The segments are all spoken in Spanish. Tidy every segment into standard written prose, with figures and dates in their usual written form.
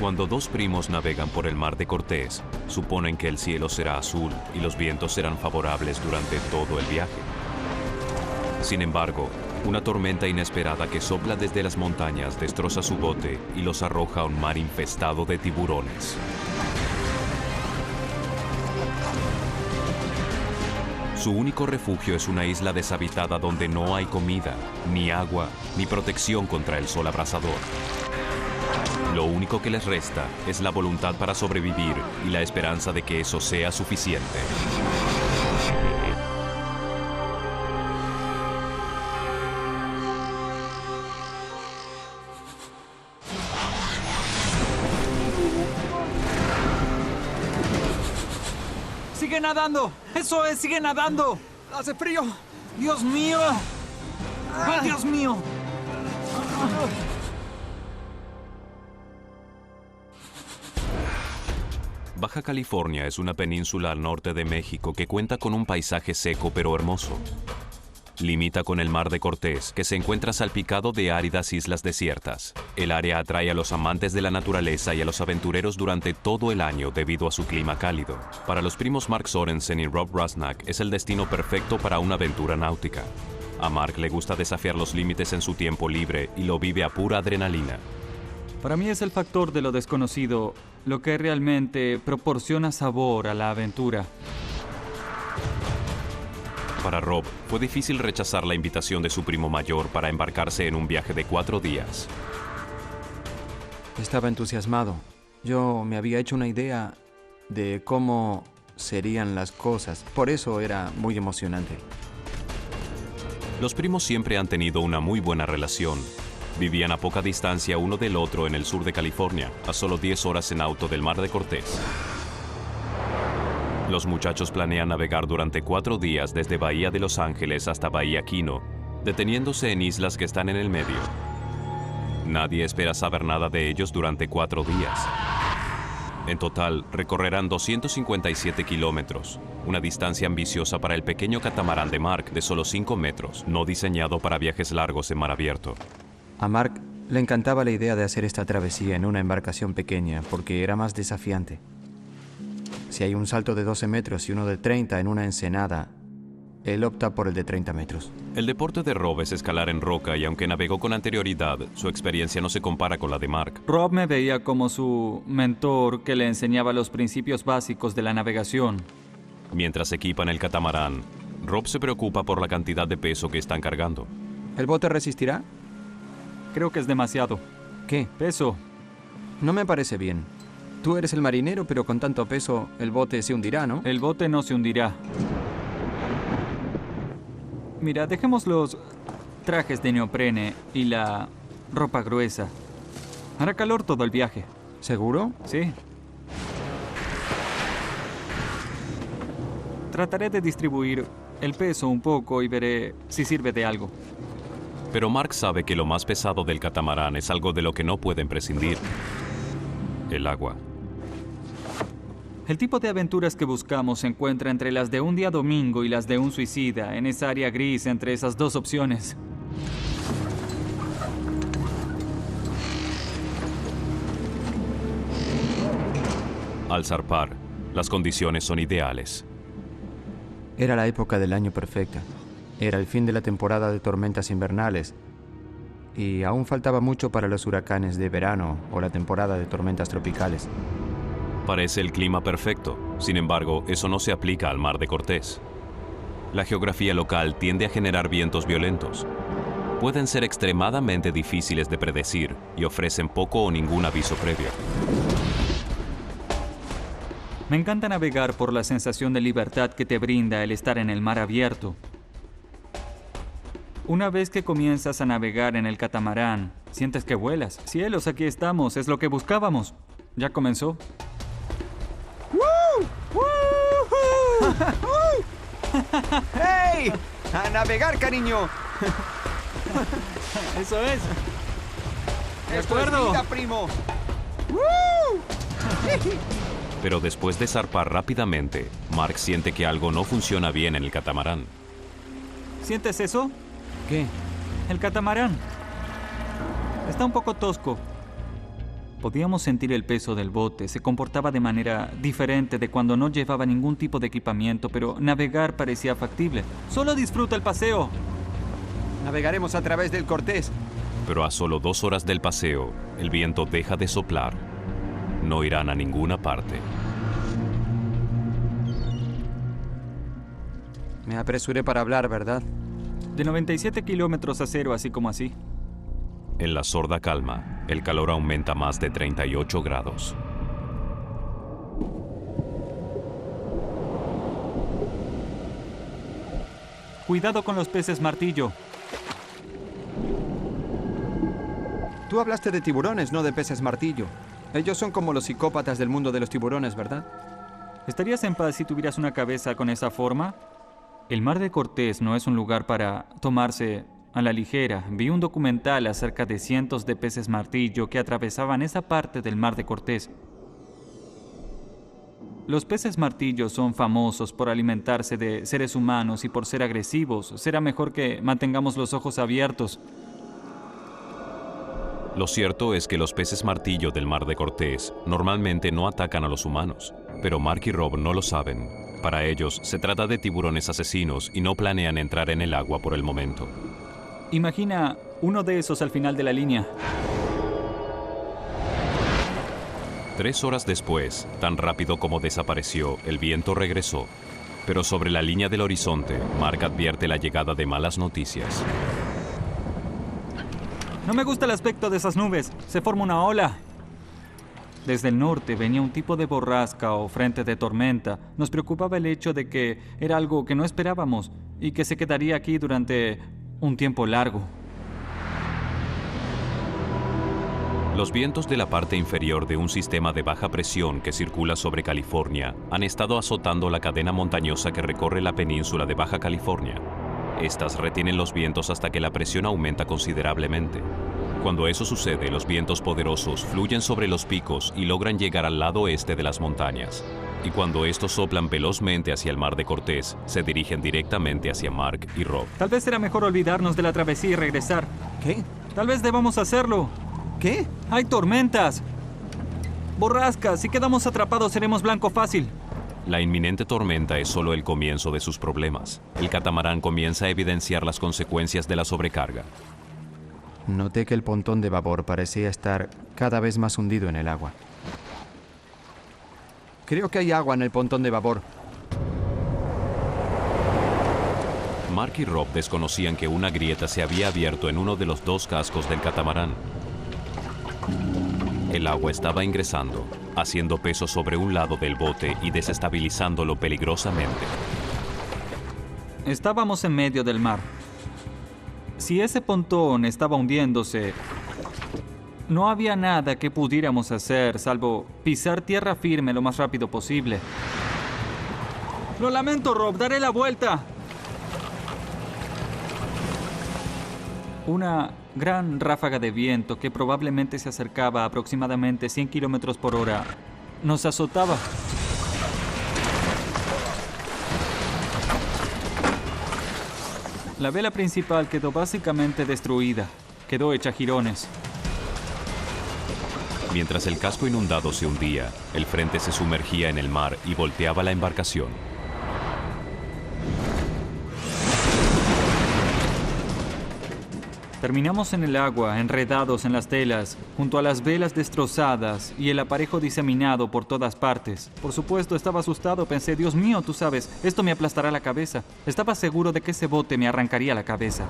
Cuando dos primos navegan por el mar de Cortés, suponen que el cielo será azul y los vientos serán favorables durante todo el viaje. Sin embargo, una tormenta inesperada que sopla desde las montañas destroza su bote y los arroja a un mar infestado de tiburones. Su único refugio es una isla deshabitada donde no hay comida, ni agua, ni protección contra el sol abrasador. Lo único que les resta es la voluntad para sobrevivir y la esperanza de que eso sea suficiente. ¡Sigue nadando! ¡Eso es! ¡Sigue nadando! ¡Hace frío! ¡Dios mío! ¡Ay, Dios mío! Baja California es una península al norte de México que cuenta con un paisaje seco pero hermoso. Limita con el Mar de Cortés, que se encuentra salpicado de áridas islas desiertas. El área atrae a los amantes de la naturaleza y a los aventureros durante todo el año debido a su clima cálido. Para los primos Mark Sorensen y Rob Rusnak es el destino perfecto para una aventura náutica. A Mark le gusta desafiar los límites en su tiempo libre y lo vive a pura adrenalina. Para mí es el factor de lo desconocido lo que realmente proporciona sabor a la aventura. Para Rob, fue difícil rechazar la invitación de su primo mayor para embarcarse en un viaje de 4 días. Estaba entusiasmado. Yo me había hecho una idea de cómo serían las cosas. Por eso era muy emocionante. Los primos siempre han tenido una muy buena relación. Vivían a poca distancia uno del otro en el sur de California, a solo 10 horas en auto del Mar de Cortés. Los muchachos planean navegar durante 4 días desde Bahía de Los Ángeles hasta Bahía Quino, deteniéndose en islas que están en el medio. Nadie espera saber nada de ellos durante 4 días. En total, recorrerán 257 kilómetros, una distancia ambiciosa para el pequeño catamarán de Mark de solo 5 metros, no diseñado para viajes largos en mar abierto. A Mark le encantaba la idea de hacer esta travesía en una embarcación pequeña porque era más desafiante. Si hay un salto de 12 metros y uno de 30 en una ensenada, él opta por el de 30 metros. El deporte de Rob es escalar en roca y aunque navegó con anterioridad, su experiencia no se compara con la de Mark. Rob me veía como su mentor que le enseñaba los principios básicos de la navegación. Mientras equipan el catamarán, Rob se preocupa por la cantidad de peso que están cargando. ¿El bote resistirá? Creo que es demasiado. ¿Qué? Peso. No me parece bien. Tú eres el marinero, pero con tanto peso el bote se hundirá, ¿no? El bote no se hundirá. Mira, dejemos los trajes de neoprene y la ropa gruesa. Hará calor todo el viaje. ¿Seguro? Sí. Trataré de distribuir el peso un poco y veré si sirve de algo. Pero Mark sabe que lo más pesado del catamarán es algo de lo que no pueden prescindir: el agua. El tipo de aventuras que buscamos se encuentra entre las de un día domingo y las de un suicida, en esa área gris entre esas dos opciones. Al zarpar, las condiciones son ideales. Era la época del año perfecta. Era el fin de la temporada de tormentas invernales y aún faltaba mucho para los huracanes de verano o la temporada de tormentas tropicales. Parece el clima perfecto, sin embargo, eso no se aplica al Mar de Cortés. La geografía local tiende a generar vientos violentos. Pueden ser extremadamente difíciles de predecir y ofrecen poco o ningún aviso previo. Me encanta navegar por la sensación de libertad que te brinda el estar en el mar abierto. Una vez que comienzas a navegar en el catamarán, sientes que vuelas. Cielos, aquí estamos, es lo que buscábamos. Ya comenzó. ¡Hey! ¡A navegar, cariño! Eso es. De ¡Esto es acuerdo. vida, primo! Pero después de zarpar rápidamente, Mark siente que algo no funciona bien en el catamarán. ¿Sientes eso? ¿Qué? El catamarán. Está un poco tosco. Podíamos sentir el peso del bote. Se comportaba de manera diferente de cuando no llevaba ningún tipo de equipamiento, pero navegar parecía factible. ¡Solo disfruta el paseo! Navegaremos a través del Cortés. Pero a solo 2 horas del paseo, el viento deja de soplar. No irán a ninguna parte. Me apresuré para hablar, ¿verdad? De 97 kilómetros a 0, así como así. En la sorda calma, el calor aumenta más de 38 grados. Cuidado con los peces martillo. Tú hablaste de tiburones, no de peces martillo. Ellos son como los psicópatas del mundo de los tiburones, ¿verdad? ¿Estarías en paz si tuvieras una cabeza con esa forma? El Mar de Cortés no es un lugar para tomarse a la ligera. Vi un documental acerca de cientos de peces martillo que atravesaban esa parte del Mar de Cortés. Los peces martillo son famosos por alimentarse de seres humanos y por ser agresivos. Será mejor que mantengamos los ojos abiertos. Lo cierto es que los peces martillo del Mar de Cortés normalmente no atacan a los humanos, pero Mark y Rob no lo saben. Para ellos, se trata de tiburones asesinos y no planean entrar en el agua por el momento. Imagina uno de esos al final de la línea. 3 horas después, tan rápido como desapareció, el viento regresó. Pero sobre la línea del horizonte, Mark advierte la llegada de malas noticias. No me gusta el aspecto de esas nubes. Se forma una ola. Desde el norte venía un tipo de borrasca o frente de tormenta. Nos preocupaba el hecho de que era algo que no esperábamos y que se quedaría aquí durante un tiempo largo. Los vientos de la parte inferior de un sistema de baja presión que circula sobre California han estado azotando la cadena montañosa que recorre la península de Baja California. Estas retienen los vientos hasta que la presión aumenta considerablemente. Cuando eso sucede, los vientos poderosos fluyen sobre los picos y logran llegar al lado oeste de las montañas. Y cuando estos soplan velozmente hacia el Mar de Cortés, se dirigen directamente hacia Mark y Rob. Tal vez será mejor olvidarnos de la travesía y regresar. ¿Qué? Tal vez debamos hacerlo. ¿Qué? ¡Hay tormentas! ¡Borrascas! Si quedamos atrapados seremos blanco fácil. La inminente tormenta es solo el comienzo de sus problemas. El catamarán comienza a evidenciar las consecuencias de la sobrecarga. Noté que el pontón de babor parecía estar cada vez más hundido en el agua. Creo que hay agua en el pontón de babor. Mark y Rob desconocían que una grieta se había abierto en uno de los 2 cascos del catamarán. El agua estaba ingresando, haciendo peso sobre un lado del bote y desestabilizándolo peligrosamente. Estábamos en medio del mar. Si ese pontón estaba hundiéndose, no había nada que pudiéramos hacer salvo pisar tierra firme lo más rápido posible. Lo lamento, Rob, daré la vuelta. Una gran ráfaga de viento que probablemente se acercaba a aproximadamente 100 kilómetros por hora nos azotaba. La vela principal quedó básicamente destruida. Quedó hecha jirones. Mientras el casco inundado se hundía, el frente se sumergía en el mar y volteaba la embarcación. Terminamos en el agua, enredados en las telas, junto a las velas destrozadas y el aparejo diseminado por todas partes. Por supuesto, estaba asustado. Pensé, Dios mío, tú sabes, esto me aplastará la cabeza. Estaba seguro de que ese bote me arrancaría la cabeza.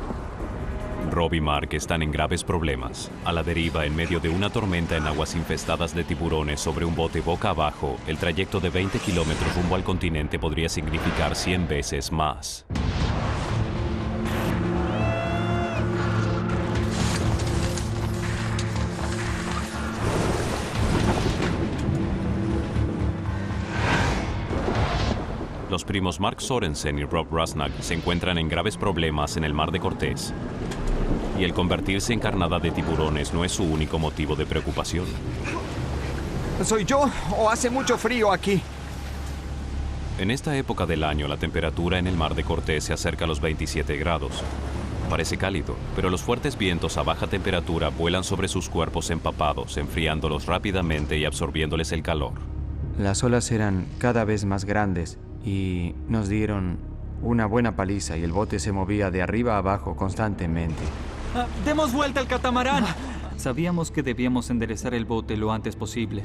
Rob y Mark están en graves problemas. A la deriva, en medio de una tormenta en aguas infestadas de tiburones sobre un bote boca abajo, el trayecto de 20 kilómetros rumbo al continente podría significar 100 veces más. Los primos Mark Sorensen y Rob Rusnak se encuentran en graves problemas en el Mar de Cortés. Y el convertirse en carnada de tiburones no es su único motivo de preocupación. ¿Soy yo o hace mucho frío aquí? En esta época del año, la temperatura en el Mar de Cortés se acerca a los 27 grados. Parece cálido, pero los fuertes vientos a baja temperatura vuelan sobre sus cuerpos empapados, enfriándolos rápidamente y absorbiéndoles el calor. Las olas eran cada vez más grandes y nos dieron una buena paliza y el bote se movía de arriba a abajo constantemente. ¡Demos vuelta al catamarán! Sabíamos que debíamos enderezar el bote lo antes posible.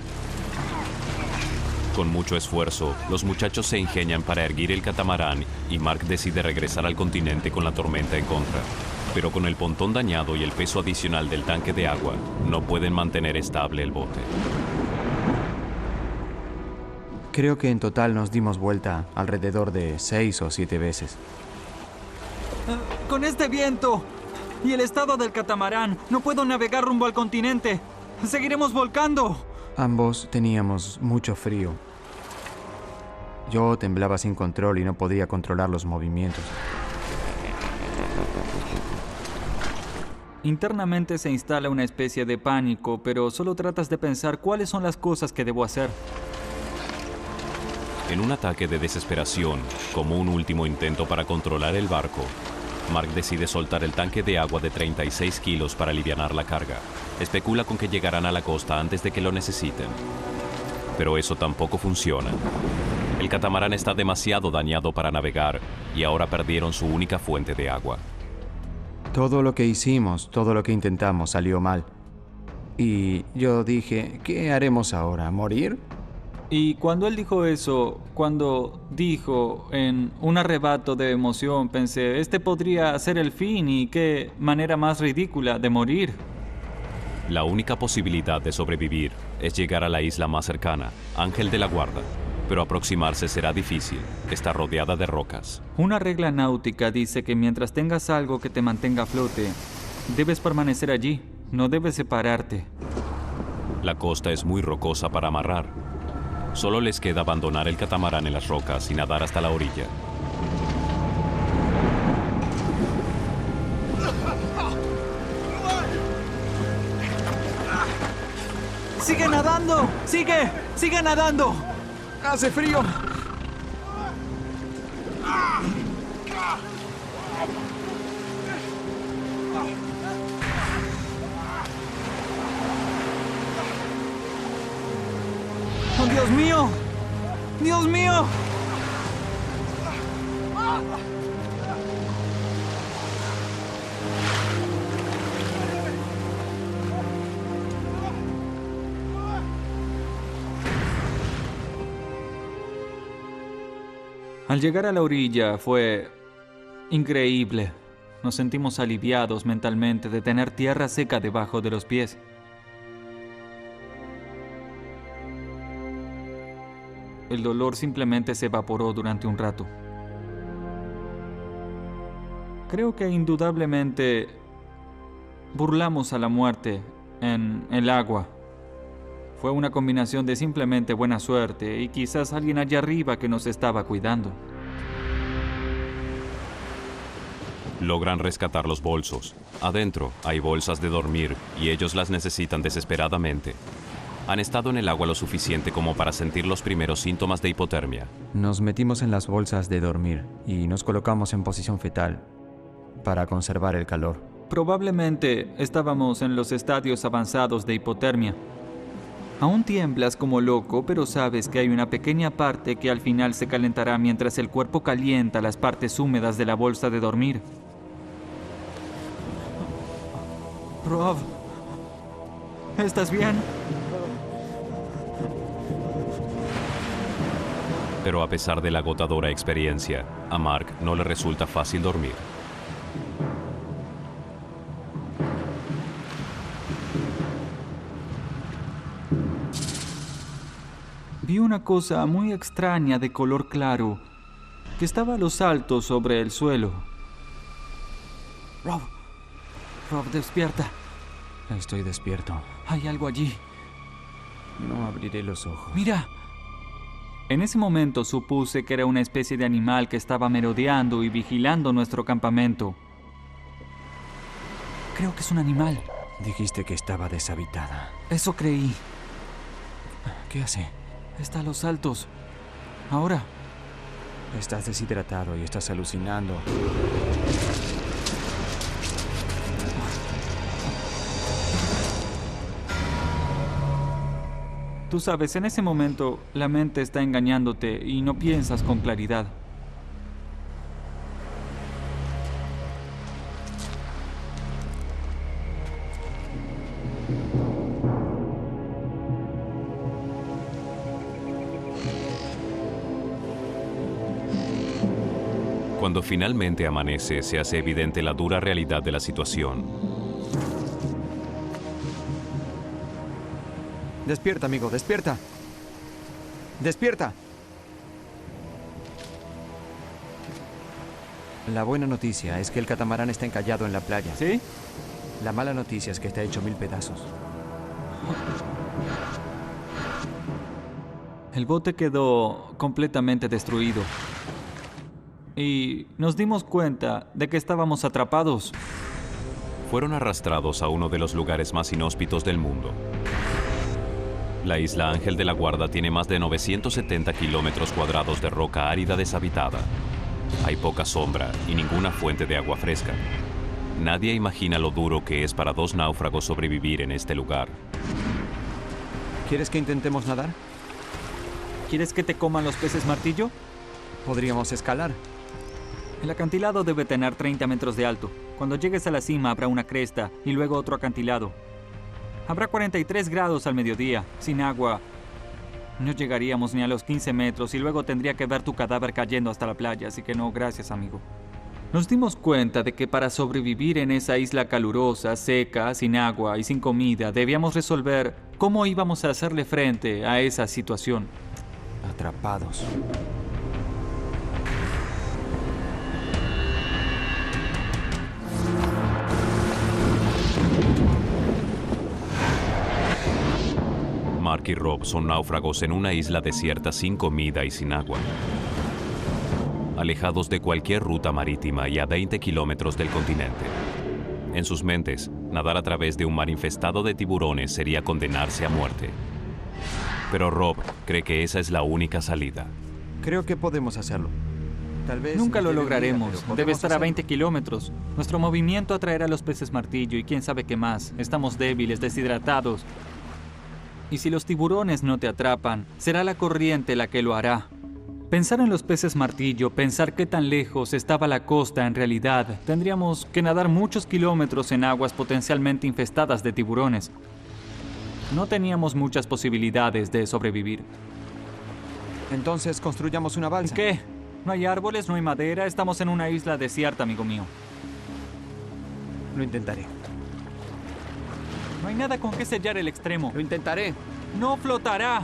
Con mucho esfuerzo, los muchachos se ingenian para erguir el catamarán y Mark decide regresar al continente con la tormenta en contra. Pero con el pontón dañado y el peso adicional del tanque de agua, no pueden mantener estable el bote. Creo que en total nos dimos vuelta alrededor de 6 o 7 veces. ¡Con este viento y el estado del catamarán, no puedo navegar rumbo al continente! ¡Seguiremos volcando! Ambos teníamos mucho frío. Yo temblaba sin control y no podía controlar los movimientos. Internamente se instala una especie de pánico, pero solo tratas de pensar cuáles son las cosas que debo hacer. En un ataque de desesperación, como un último intento para controlar el barco, Mark decide soltar el tanque de agua de 36 kilos para alivianar la carga. Especula con que llegarán a la costa antes de que lo necesiten. Pero eso tampoco funciona. El catamarán está demasiado dañado para navegar y ahora perdieron su única fuente de agua. Todo lo que hicimos, todo lo que intentamos salió mal. Y yo dije, ¿qué haremos ahora? ¿Morir? Y cuando él dijo eso, cuando dijo en un arrebato de emoción, pensé, este podría ser el fin y qué manera más ridícula de morir. La única posibilidad de sobrevivir es llegar a la isla más cercana, Ángel de la Guarda, pero aproximarse será difícil, está rodeada de rocas. Una regla náutica dice que mientras tengas algo que te mantenga a flote, debes permanecer allí, no debes separarte. La costa es muy rocosa para amarrar. Solo les queda abandonar el catamarán en las rocas y nadar hasta la orilla. ¡Sigue nadando! ¡Sigue nadando! ¡Hace frío! ¡Oh, Dios mío! ¡Dios mío! Al llegar a la orilla fue increíble. Nos sentimos aliviados mentalmente de tener tierra seca debajo de los pies. El dolor simplemente se evaporó durante un rato. Creo que indudablemente burlamos a la muerte en el agua. Fue una combinación de simplemente buena suerte y quizás alguien allá arriba que nos estaba cuidando. Logran rescatar los bolsos. Adentro hay bolsas de dormir y ellos las necesitan desesperadamente. Han estado en el agua lo suficiente como para sentir los primeros síntomas de hipotermia. Nos metimos en las bolsas de dormir y nos colocamos en posición fetal para conservar el calor. Probablemente estábamos en los estadios avanzados de hipotermia. Aún tiemblas como loco, pero sabes que hay una pequeña parte que al final se calentará mientras el cuerpo calienta las partes húmedas de la bolsa de dormir. Rob, ¿estás bien? Pero a pesar de la agotadora experiencia, a Mark no le resulta fácil dormir. Vi una cosa muy extraña de color claro que estaba a los altos sobre el suelo. Rob, despierta. Estoy despierto. Hay algo allí. No abriré los ojos. Mira. En ese momento supuse que era una especie de animal que estaba merodeando y vigilando nuestro campamento. Creo que es un animal. Dijiste que estaba deshabitada. Eso creí. ¿Qué hace? Está a los altos. Ahora. Estás deshidratado y estás alucinando. Tú sabes, en ese momento la mente está engañándote y no piensas con claridad. Cuando finalmente amanece, se hace evidente la dura realidad de la situación. Despierta, amigo, despierta. ¡Despierta! La buena noticia es que el catamarán está encallado en la playa. ¿Sí? La mala noticia es que está hecho 1000 pedazos. El bote quedó completamente destruido. Y nos dimos cuenta de que estábamos atrapados. Fueron arrastrados a uno de los lugares más inhóspitos del mundo. La isla Ángel de la Guarda tiene más de 970 kilómetros cuadrados de roca árida deshabitada. Hay poca sombra y ninguna fuente de agua fresca. Nadie imagina lo duro que es para 2 náufragos sobrevivir en este lugar. ¿Quieres que intentemos nadar? ¿Quieres que te coman los peces martillo? Podríamos escalar. El acantilado debe tener 30 metros de alto. Cuando llegues a la cima habrá una cresta y luego otro acantilado. Habrá 43 grados al mediodía. Sin agua no llegaríamos ni a los 15 metros y luego tendría que ver tu cadáver cayendo hasta la playa, así que no, gracias, amigo. Nos dimos cuenta de que para sobrevivir en esa isla calurosa, seca, sin agua y sin comida, debíamos resolver cómo íbamos a hacerle frente a esa situación. Atrapados. Mark y Rob son náufragos en una isla desierta sin comida y sin agua. Alejados de cualquier ruta marítima y a 20 kilómetros del continente. En sus mentes, nadar a través de un mar infestado de tiburones sería condenarse a muerte. Pero Rob cree que esa es la única salida. Creo que podemos hacerlo. Tal vez Nunca nos lo lleve un día, lograremos. pero podemos Debe estar a hacerlo. 20 kilómetros. Nuestro movimiento atraerá a los peces martillo y quién sabe qué más. Estamos débiles, deshidratados. Y si los tiburones no te atrapan, será la corriente la que lo hará. Pensar en los peces martillo, pensar qué tan lejos estaba la costa en realidad, tendríamos que nadar muchos kilómetros en aguas potencialmente infestadas de tiburones. No teníamos muchas posibilidades de sobrevivir. Entonces construyamos una balsa. ¿Qué? No hay árboles, no hay madera, estamos en una isla desierta, amigo mío. Lo intentaré. No hay nada con que sellar el extremo. Lo intentaré. ¡No flotará!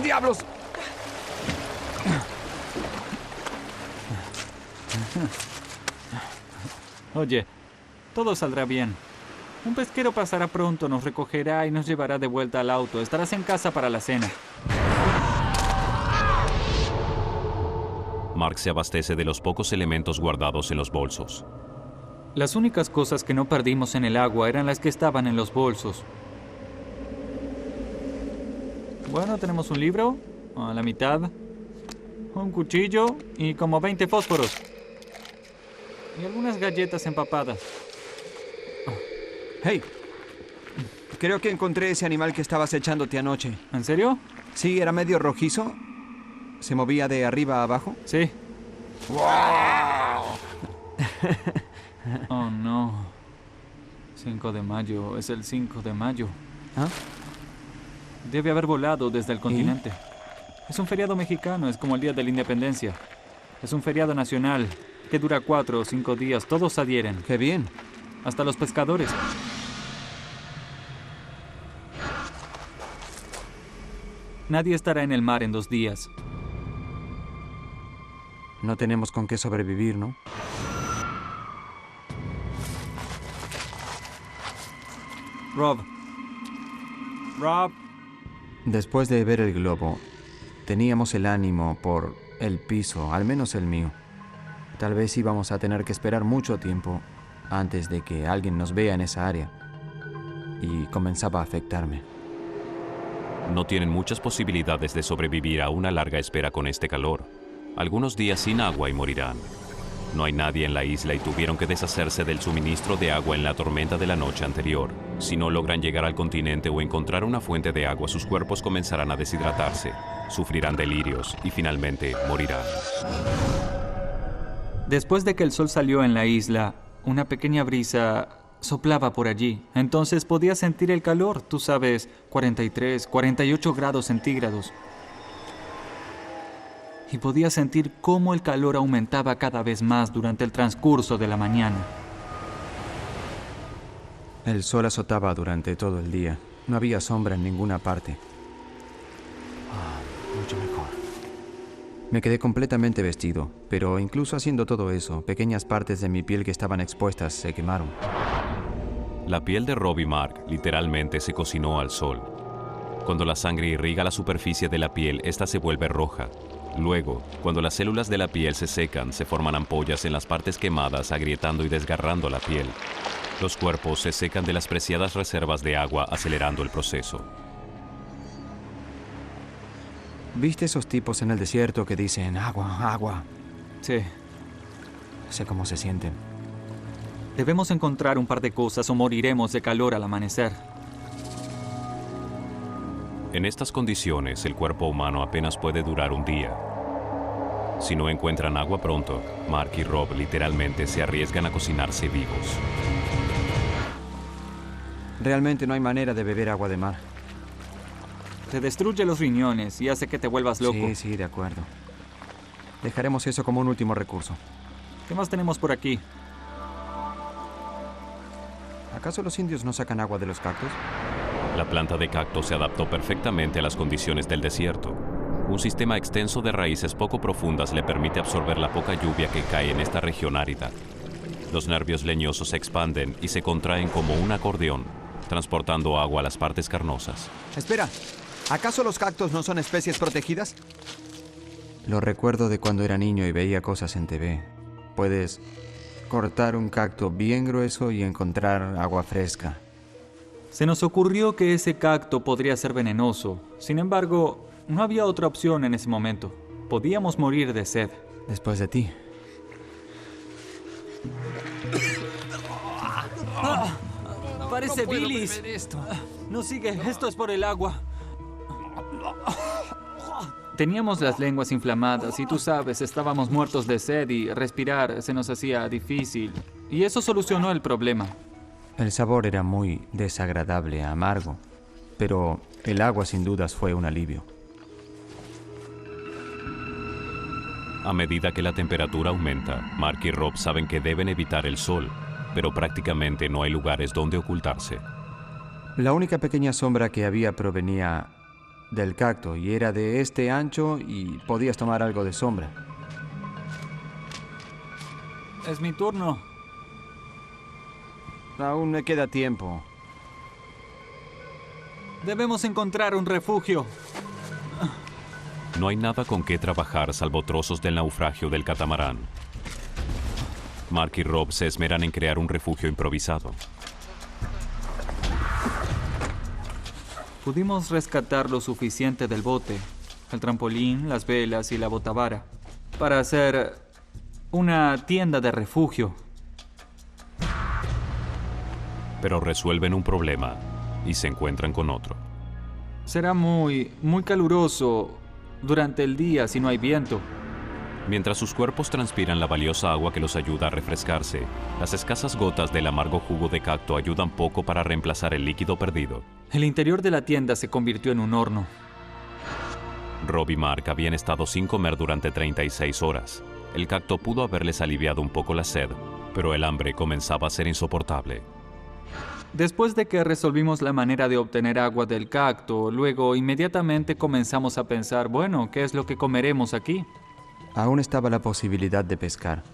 ¡Diablos! Oye, todo saldrá bien. Un pesquero pasará pronto, nos recogerá y nos llevará de vuelta al auto. Estarás en casa para la cena. Mark se abastece de los pocos elementos guardados en los bolsos. Las únicas cosas que no perdimos en el agua eran las que estaban en los bolsos. Bueno, tenemos un libro, a la mitad, un cuchillo y como 20 fósforos. Y algunas galletas empapadas. Hey, creo que encontré ese animal que estabas echándote anoche. ¿En serio? Sí, era medio rojizo. ¿Se movía de arriba a abajo? Sí. Oh, no. 5 de mayo, es el 5 de mayo. ¿Ah? Debe haber volado desde el continente. Es un feriado mexicano, es como el Día de la Independencia. Es un feriado nacional que dura 4 o 5 días. Todos adhieren, ¡Qué bien! hasta los pescadores. Nadie estará en el mar en 2 días. No tenemos con qué sobrevivir, ¿no? Rob. Después de ver el globo, teníamos el ánimo por el piso, al menos el mío. Tal vez íbamos a tener que esperar mucho tiempo antes de que alguien nos vea en esa área. Y comenzaba a afectarme. No tienen muchas posibilidades de sobrevivir a una larga espera con este calor. Algunos días sin agua y morirán. No hay nadie en la isla y tuvieron que deshacerse del suministro de agua en la tormenta de la noche anterior. Si no logran llegar al continente o encontrar una fuente de agua, sus cuerpos comenzarán a deshidratarse, sufrirán delirios y finalmente morirán. Después de que el sol salió en la isla, una pequeña brisa soplaba por allí. Entonces podía sentir el calor, tú sabes, 43, 48 grados centígrados. Y podía sentir cómo el calor aumentaba cada vez más durante el transcurso de la mañana. El sol azotaba durante todo el día. No había sombra en ninguna parte. Mucho mejor. Me quedé completamente vestido, pero incluso haciendo todo eso, pequeñas partes de mi piel que estaban expuestas se quemaron. La piel de Rob y Mark literalmente se cocinó al sol. Cuando la sangre irriga la superficie de la piel, esta se vuelve roja. Luego, cuando las células de la piel se secan, se forman ampollas en las partes quemadas, agrietando y desgarrando la piel. Los cuerpos se secan de las preciadas reservas de agua, acelerando el proceso. ¿Viste esos tipos en el desierto que dicen agua, agua? Sí. Sé cómo se sienten. Debemos encontrar un par de cosas o moriremos de calor al amanecer. En estas condiciones, el cuerpo humano apenas puede durar un día. Si no encuentran agua pronto, Mark y Rob literalmente se arriesgan a cocinarse vivos. Realmente no hay manera de beber agua de mar. Te destruye los riñones y hace que te vuelvas loco. Sí, de acuerdo. Dejaremos eso como un último recurso. ¿Qué más tenemos por aquí? ¿Acaso los indios no sacan agua de los cactus? La planta de cacto se adaptó perfectamente a las condiciones del desierto. Un sistema extenso de raíces poco profundas le permite absorber la poca lluvia que cae en esta región árida. Los nervios leñosos se expanden y se contraen como un acordeón, transportando agua a las partes carnosas. Espera, ¿acaso los cactus no son especies protegidas? Lo recuerdo de cuando era niño y veía cosas en TV. Puedes cortar un cacto bien grueso y encontrar agua fresca. Se nos ocurrió que ese cacto podría ser venenoso. Sin embargo, no había otra opción en ese momento. Podíamos morir de sed. Después de ti. Parece bilis. No sigue, esto es por el agua. Teníamos las lenguas inflamadas y tú sabes, estábamos muertos de sed y respirar se nos hacía difícil. Y eso solucionó el problema. El sabor era muy desagradable, amargo, pero el agua sin dudas fue un alivio. A medida que la temperatura aumenta, Mark y Rob saben que deben evitar el sol, pero prácticamente no hay lugares donde ocultarse. La única pequeña sombra que había provenía del cacto y era de este ancho y podías tomar algo de sombra. Es mi turno. Aún me queda tiempo. Debemos encontrar un refugio. No hay nada con qué trabajar salvo trozos del naufragio del catamarán. Mark y Rob se esmeran en crear un refugio improvisado. Pudimos rescatar lo suficiente del bote, el trampolín, las velas y la botavara, para hacer una tienda de refugio. Pero resuelven un problema y se encuentran con otro. Será muy caluroso durante el día si no hay viento. Mientras sus cuerpos transpiran la valiosa agua que los ayuda a refrescarse, las escasas gotas del amargo jugo de cacto ayudan poco para reemplazar el líquido perdido. El interior de la tienda se convirtió en un horno. Rob y Mark habían estado sin comer durante 36 horas. El cacto pudo haberles aliviado un poco la sed, pero el hambre comenzaba a ser insoportable. Después de que resolvimos la manera de obtener agua del cacto, luego inmediatamente comenzamos a pensar, bueno, ¿qué es lo que comeremos aquí? Aún estaba la posibilidad de pescar,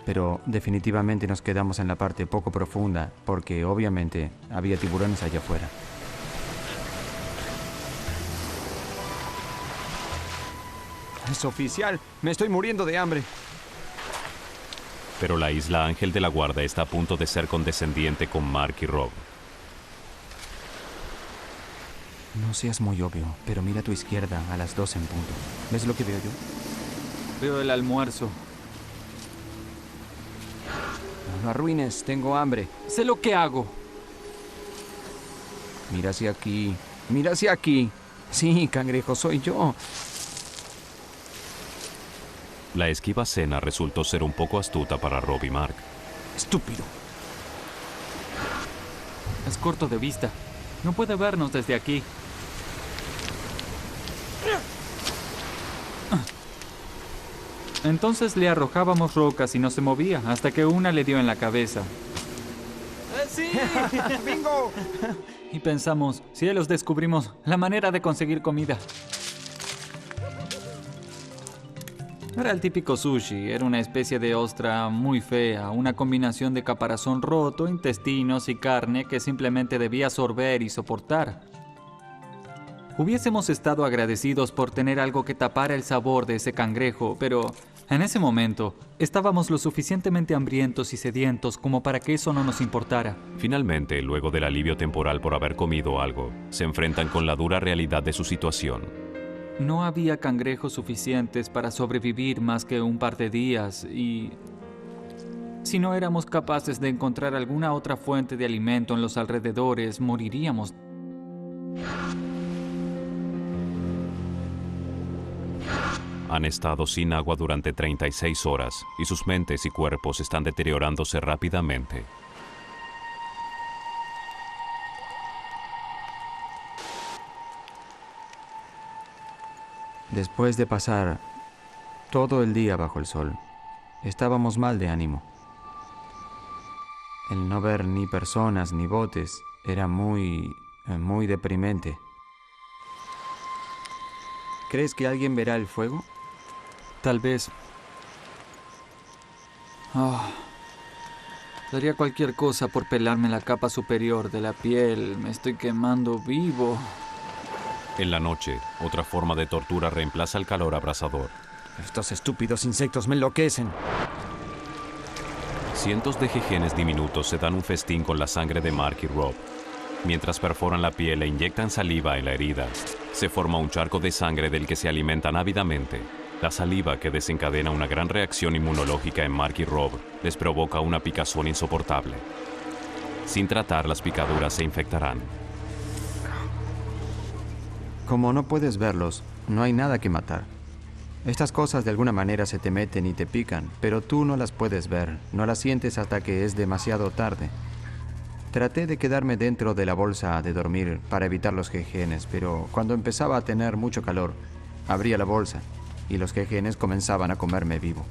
pero definitivamente nos quedamos en la parte poco profunda porque obviamente había tiburones allá afuera. Es oficial, me estoy muriendo de hambre. Pero la isla Ángel de la Guarda está a punto de ser condescendiente con Mark y Rob. No seas muy obvio, pero mira a tu izquierda a las 12 en punto. ¿Ves lo que veo yo? Veo el almuerzo. No lo arruines, tengo hambre. Sé lo que hago. Mira hacia aquí. Mira hacia aquí. Sí, cangrejo, soy yo. La esquiva cena resultó ser un poco astuta para Rob y Mark. Estúpido. Es corto de vista. No puede vernos desde aquí. Entonces le arrojábamos rocas y no se movía, hasta que una le dio en la cabeza. ¡Sí! ¡Bingo! Y pensamos, cielos, descubrimos la manera de conseguir comida. No era el típico sushi, era una especie de ostra muy fea, una combinación de caparazón roto, intestinos y carne que simplemente debía sorber y soportar. Hubiésemos estado agradecidos por tener algo que tapara el sabor de ese cangrejo, pero en ese momento estábamos lo suficientemente hambrientos y sedientos como para que eso no nos importara. Finalmente, luego del alivio temporal por haber comido algo, se enfrentan con la dura realidad de su situación. No había cangrejos suficientes para sobrevivir más que un par de días y si no éramos capaces de encontrar alguna otra fuente de alimento en los alrededores, moriríamos. Han estado sin agua durante 36 horas y sus mentes y cuerpos están deteriorándose rápidamente. Después de pasar todo el día bajo el sol, estábamos mal de ánimo. El no ver ni personas ni botes era muy deprimente. ¿Crees que alguien verá el fuego? Tal vez. Daría cualquier cosa por pelarme la capa superior de la piel. Me estoy quemando vivo. En la noche, otra forma de tortura reemplaza el calor abrasador. Estos estúpidos insectos me enloquecen. Cientos de jejenes diminutos se dan un festín con la sangre de Mark y Rob. Mientras perforan la piel e inyectan saliva en la herida, se forma un charco de sangre del que se alimentan ávidamente. La saliva, que desencadena una gran reacción inmunológica en Mark y Rob, les provoca una picazón insoportable. Sin tratar, las picaduras se infectarán. Como no puedes verlos, no hay nada que matar. Estas cosas de alguna manera se te meten y te pican, pero tú no las puedes ver, no las sientes hasta que es demasiado tarde. Traté de quedarme dentro de la bolsa de dormir para evitar los jejenes, pero cuando empezaba a tener mucho calor, abría la bolsa y los jejenes comenzaban a comerme vivo.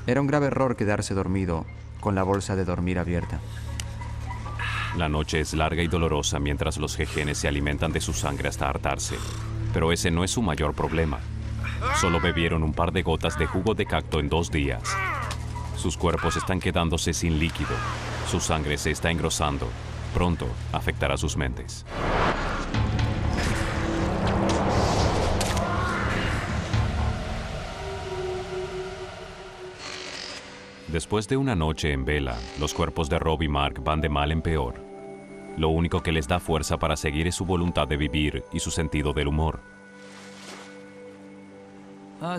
Era un grave error quedarse dormido con la bolsa de dormir abierta. La noche es larga y dolorosa mientras los jejenes se alimentan de su sangre hasta hartarse. Pero ese no es su mayor problema. Solo bebieron un par de gotas de jugo de cacto en 2 días. Sus cuerpos están quedándose sin líquido. Su sangre se está engrosando. Pronto afectará sus mentes. Después de una noche en vela, los cuerpos de Rob y Mark van de mal en peor. Lo único que les da fuerza para seguir es su voluntad de vivir y su sentido del humor.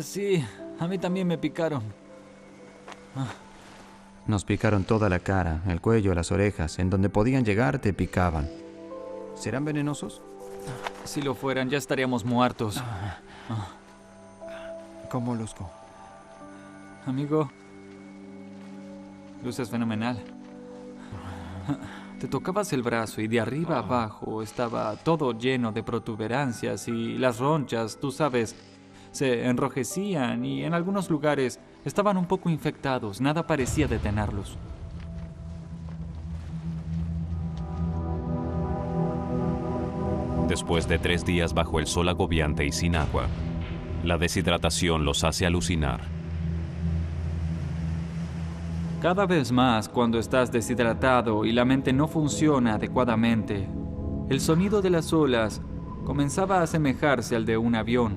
Sí, a mí también me picaron. Nos picaron toda la cara, el cuello, las orejas. En donde podían llegar, te picaban. ¿Serán venenosos? Si lo fueran, ya estaríamos muertos. ¿Cómo luzco? Amigo, luces fenomenal. Te tocabas el brazo y de arriba a abajo estaba todo lleno de protuberancias y las ronchas, tú sabes, se enrojecían y en algunos lugares estaban un poco infectados. Nada parecía detenerlos. Después de 3 días bajo el sol agobiante y sin agua, la deshidratación los hace alucinar. Cada vez más, cuando estás deshidratado y la mente no funciona adecuadamente, el sonido de las olas comenzaba a asemejarse al de un avión.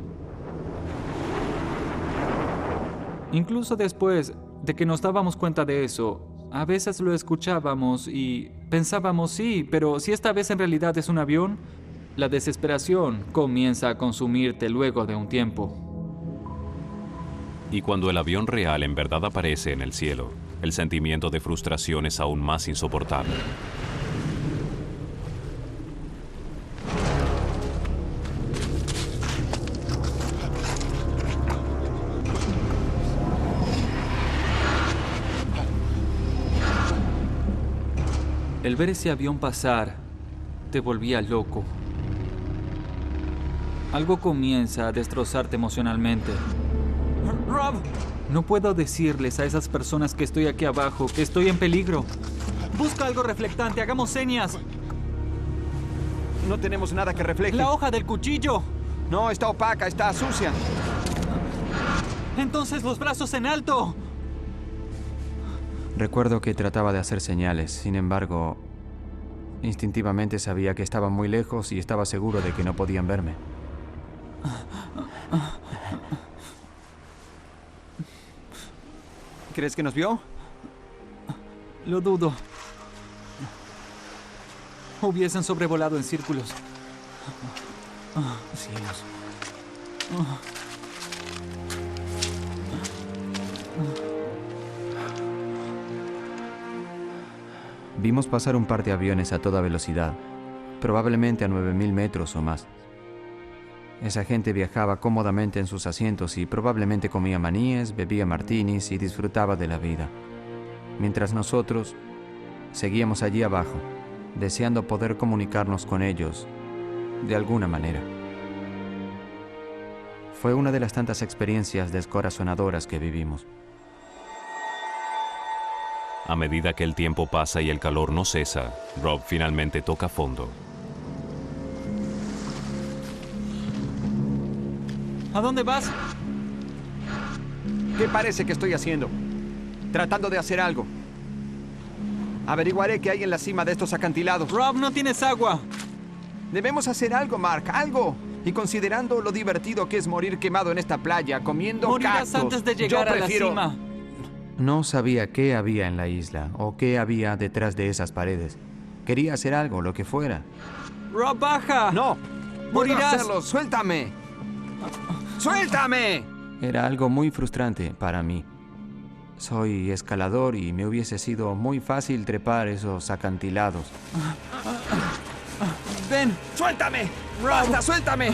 Incluso después de que nos dábamos cuenta de eso, a veces lo escuchábamos y pensábamos, sí, pero si esta vez en realidad es un avión, La desesperación comienza a consumirte luego de un tiempo. Y cuando el avión real en verdad aparece en el cielo, el sentimiento de frustración es aún más insoportable. El ver ese avión pasar te volvía loco. Algo comienza a destrozarte emocionalmente. Rob, No puedo decirles a esas personas que estoy aquí abajo que estoy en peligro. Busca algo reflectante, hagamos señas. no tenemos nada que refleje. La hoja del cuchillo. No, está opaca, está sucia. Entonces los brazos en alto. Recuerdo que trataba de hacer señales, sin embargo, instintivamente sabía que estaban muy lejos y estaba seguro de que no podían verme. ¿Crees que nos vio? Lo dudo. Hubiesen sobrevolado en círculos. Cielos. Vimos pasar un par de aviones a toda velocidad, probablemente a 9.000 metros o más. Esa gente viajaba cómodamente en sus asientos y probablemente comía maníes, bebía martinis y disfrutaba de la vida. Mientras nosotros seguíamos allí abajo, deseando poder comunicarnos con ellos de alguna manera. Fue una de las tantas experiencias descorazonadoras que vivimos. A medida que el tiempo pasa y el calor no cesa, Rob finalmente toca fondo. ¿A dónde vas? ¿Qué parece que estoy haciendo? Tratando de hacer algo. Averiguaré qué hay en la cima de estos acantilados. Rob, no tienes agua. Debemos hacer algo, Mark, algo. Y considerando lo divertido que es morir quemado en esta playa, comiendo Morirás cactus, antes de llegar yo a la prefiero... cima. No sabía qué había en la isla o qué había detrás de esas paredes. Quería hacer algo, lo que fuera. Rob, baja. ¡No! ¡Puedo Morirás. hacerlo! ¡Suéltame! ¡Suéltame! Era algo muy frustrante para mí. Soy escalador y me hubiese sido muy fácil trepar esos acantilados. Ven. ¡Suéltame! ¡Basta, suéltame!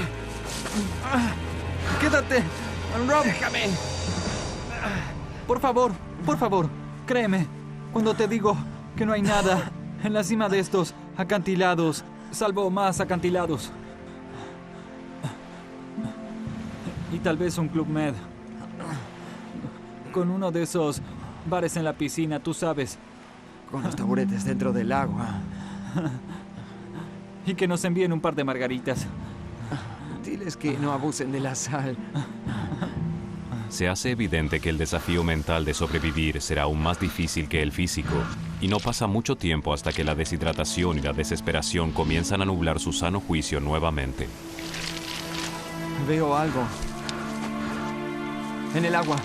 Quédate. Rob, ¡Déjame! por favor, créeme. Cuando te digo que no hay nada en la cima de estos acantilados, salvo más acantilados. Y tal vez un Club Med. Con uno de esos bares en la piscina, tú sabes. Con los taburetes dentro del agua. Y que nos envíen un par de margaritas. Diles que no abusen de la sal. Se hace evidente que el desafío mental de sobrevivir será aún más difícil que el físico, y no pasa mucho tiempo hasta que la deshidratación y la desesperación comienzan a nublar su sano juicio nuevamente. Veo algo. En el agua.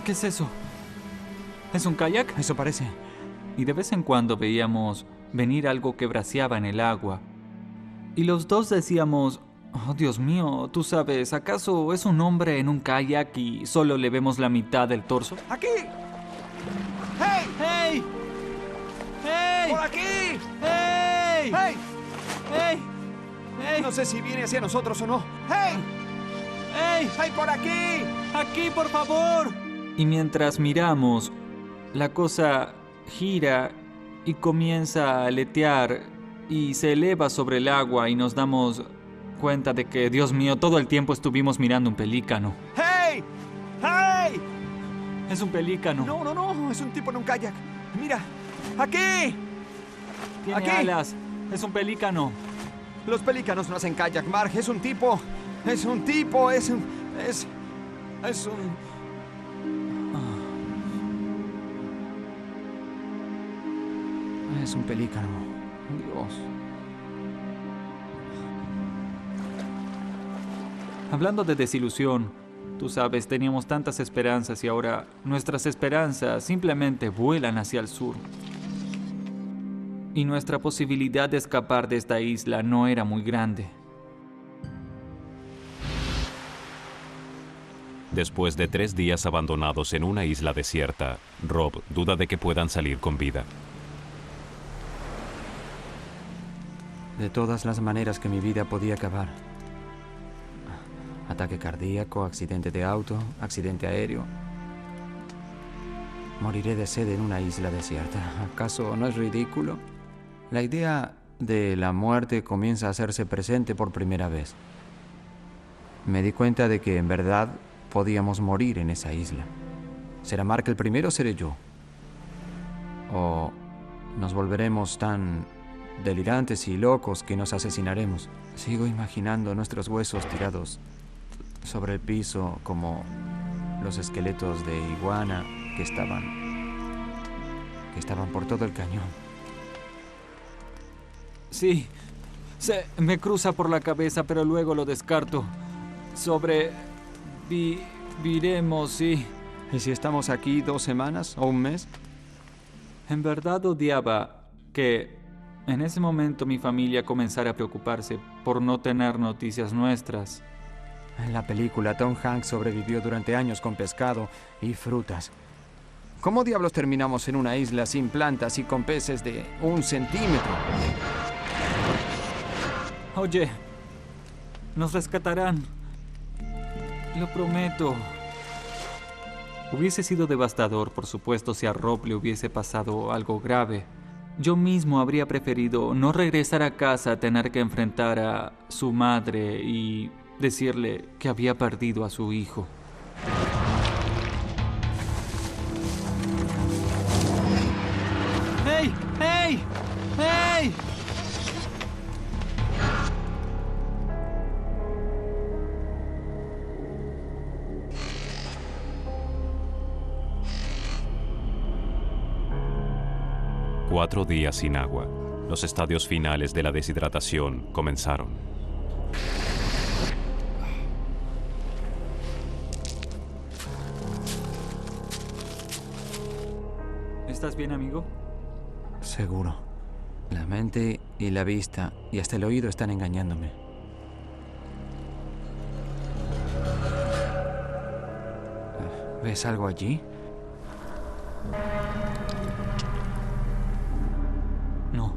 ¿Qué es eso? ¿Es un kayak? Eso parece. Y de vez en cuando veíamos venir algo que braceaba en el agua. Y los dos decíamos, oh Dios mío, tú sabes, ¿acaso es un hombre en un kayak y solo le vemos la mitad del torso? ¡Aquí! ¡Hey! ¡Hey! ¡Hey! ¡Por aquí! ¡Hey! ¡Hey! ¡Hey! ¡Hey! No sé si viene hacia nosotros o no. ¡Hey! ¡Hey! ¡Hey, por aquí! ¡Aquí, por favor! Y mientras miramos, la cosa gira y comienza a aletear y se eleva sobre el agua y nos damos cuenta de que, Dios mío, todo el tiempo estuvimos mirando un pelícano. ¡Hey! ¡Hey! Es un pelícano. No, no, no. Es un tipo en un kayak. Mira. ¡Aquí! Tiene aquí. alas. Es un pelícano. Los pelícanos no hacen kayak, Mark. Es un tipo. Es un tipo. Es un... Es un... Es un pelícano. Dios. Hablando de desilusión, tú sabes, teníamos tantas esperanzas y ahora nuestras esperanzas simplemente vuelan hacia el sur. Y nuestra posibilidad de escapar de esta isla no era muy grande. Después de 3 días abandonados en una isla desierta, Rob duda de que puedan salir con vida. De todas las maneras que mi vida podía acabar. Ataque cardíaco, accidente de auto, accidente aéreo. Moriré de sed en una isla desierta. ¿Acaso no es ridículo? La idea de la muerte comienza a hacerse presente por primera vez. Me di cuenta de que en verdad podíamos morir en esa isla. ¿Será Mark el primero o seré yo? ¿O nos volveremos tan delirantes y locos que nos asesinaremos? Sigo imaginando nuestros huesos tirados sobre el piso como los esqueletos de iguana que estaban por todo el cañón. Sí, se me cruza por la cabeza, pero luego lo descarto. Sobreviviremos, sí. ¿Y si estamos aquí 2 semanas o un mes? En verdad odiaba que en ese momento mi familia comenzara a preocuparse por no tener noticias nuestras. En la película, Tom Hanks sobrevivió durante años con pescado y frutas. ¿Cómo diablos terminamos en una isla sin plantas y con peces de 1 centímetro? Oye, nos rescatarán. Lo prometo. Hubiese sido devastador, por supuesto, si a Rob le hubiese pasado algo grave. Yo mismo habría preferido no regresar a casa a tener que enfrentar a su madre y decirle que había perdido a su hijo. ¡Hey! ¡Hey! ¡Hey! Cuatro días sin agua. Los estadios finales de la deshidratación comenzaron. ¿Estás bien, amigo? Seguro. La mente y la vista y hasta el oído están engañándome. ¿Ves algo allí? No.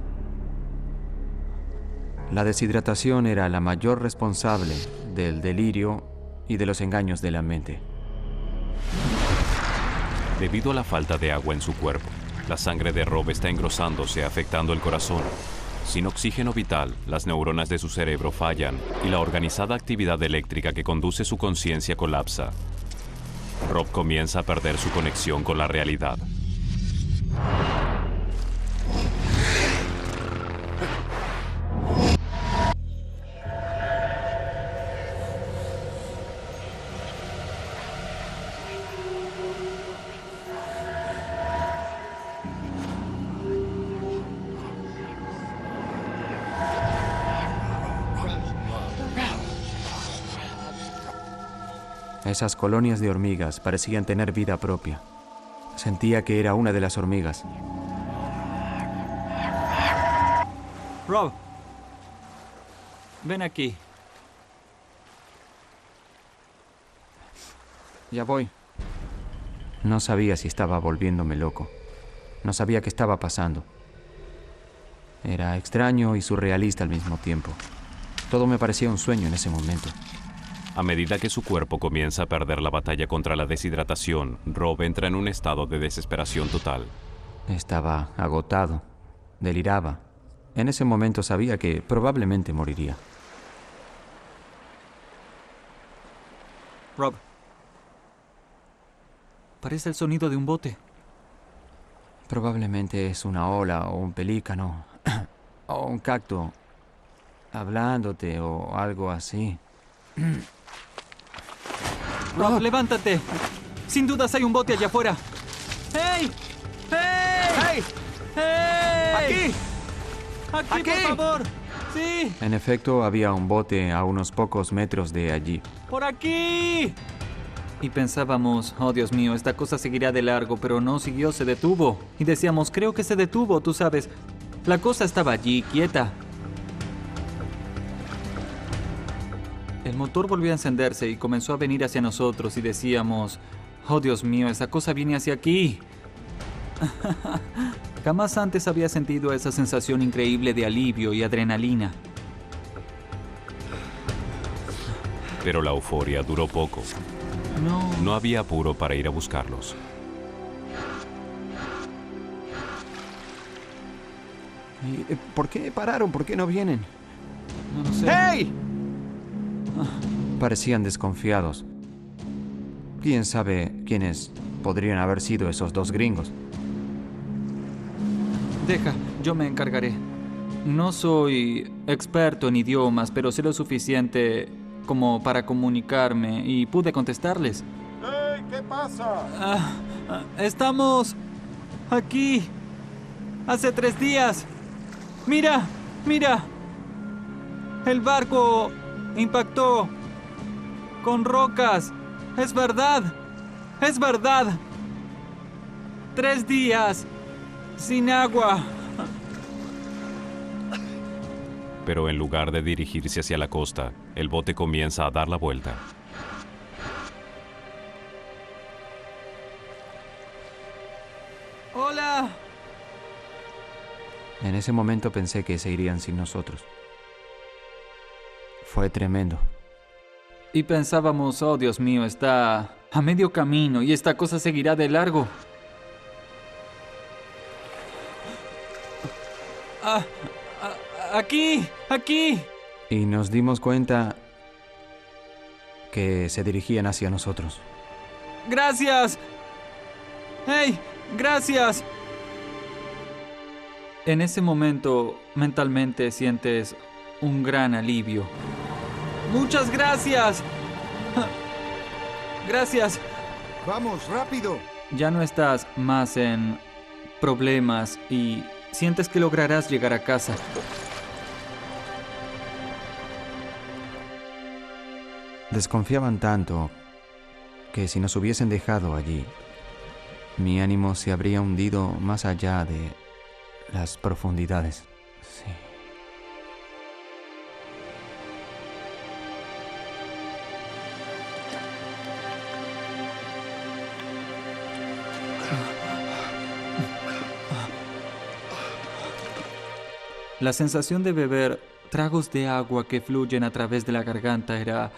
La deshidratación era la mayor responsable del delirio y de los engaños de la mente. Debido a la falta de agua en su cuerpo, la sangre de Rob está engrosándose, afectando el corazón. Sin oxígeno vital, las neuronas de su cerebro fallan y la organizada actividad eléctrica que conduce su conciencia colapsa. Rob comienza a perder su conexión con la realidad. Esas colonias de hormigas parecían tener vida propia. Sentía que era una de las hormigas. Rob, ven aquí. Ya voy. No sabía si estaba volviéndome loco. No sabía qué estaba pasando. Era extraño y surrealista al mismo tiempo. Todo me parecía un sueño en ese momento. A medida que su cuerpo comienza a perder la batalla contra la deshidratación, Rob entra en un estado de desesperación total. Estaba agotado. Deliraba. En ese momento sabía que probablemente moriría. Rob, parece el sonido de un bote. Probablemente es una ola o un pelícano o un cacto hablándote o algo así. Rob, levántate. Sin dudas hay un bote allá afuera. ¡Hey! ¡Hey! ¡Hey! ¡Hey! ¡Aquí! ¡Aquí, por favor! ¡Sí! En efecto, había un bote a unos pocos metros de allí. ¡Por aquí! Y pensábamos, oh Dios mío, esta cosa seguirá de largo, pero no siguió, se detuvo. Y decíamos, creo que se detuvo, tú sabes. La cosa estaba allí, quieta. El motor volvió a encenderse y comenzó a venir hacia nosotros y decíamos, oh Dios mío, esa cosa viene hacia aquí. Jamás antes había sentido esa sensación increíble de alivio y adrenalina. Pero la euforia duró poco. No había apuro para ir a buscarlos. ¿Por qué pararon? ¿Por qué no vienen? No lo sé. ¡Hey! Parecían desconfiados. ¿Quién sabe quiénes podrían haber sido esos dos gringos? Deja, yo me encargaré. No soy experto en idiomas, pero sé lo suficiente como para comunicarme y pude contestarles. ¡Hey! ¿Qué pasa? Estamos aquí. Hace 3 días. Mira, mira. El barco impactó con rocas. Es verdad. Es verdad. 3 días sin agua. Pero en lugar de dirigirse hacia la costa, el bote comienza a dar la vuelta. Hola. En ese momento pensé que se irían sin nosotros. Fue tremendo. Y pensábamos, oh Dios mío, está a medio camino y esta cosa seguirá de largo. Aquí, aquí. Y nos dimos cuenta que se dirigían hacia nosotros. Gracias. ¡Hey! Gracias. En ese momento, mentalmente sientes un gran alivio. ¡Muchas gracias! Gracias. ¡Vamos, rápido! Ya no estás más en problemas y sientes que lograrás llegar a casa. Desconfiaban tanto que si nos hubiesen dejado allí, mi ánimo se habría hundido más allá de las profundidades. Sí. La sensación de beber tragos de agua que fluyen a través de la garganta era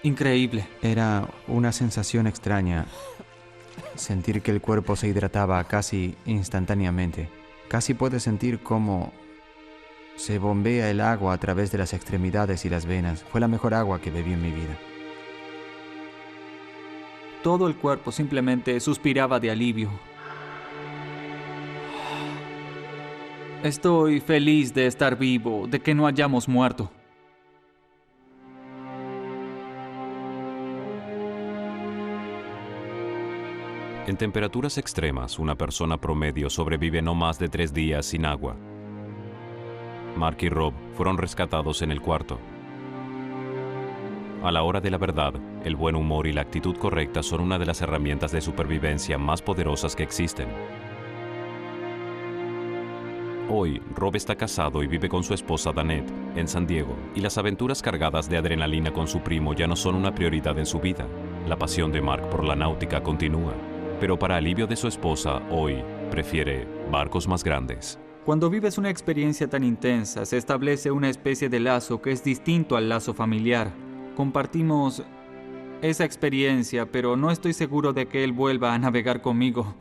increíble. Era una sensación extraña sentir que el cuerpo se hidrataba casi instantáneamente. Casi puedes sentir cómo se bombea el agua a través de las extremidades y las venas. Fue la mejor agua que bebí en mi vida. Todo el cuerpo simplemente suspiraba de alivio. Estoy feliz de estar vivo, de que no hayamos muerto. En temperaturas extremas, una persona promedio sobrevive no más de 3 días sin agua. Mark y Rob fueron rescatados en el cuarto. A la hora de la verdad, el buen humor y la actitud correcta son una de las herramientas de supervivencia más poderosas que existen. Hoy, Rob está casado y vive con su esposa Danette en San Diego, y las aventuras cargadas de adrenalina con su primo ya no son una prioridad en su vida. La pasión de Mark por la náutica continúa, pero para alivio de su esposa, hoy prefiere barcos más grandes. Cuando vives una experiencia tan intensa, se establece una especie de lazo que es distinto al lazo familiar. Compartimos esa experiencia, pero no estoy seguro de que él vuelva a navegar conmigo.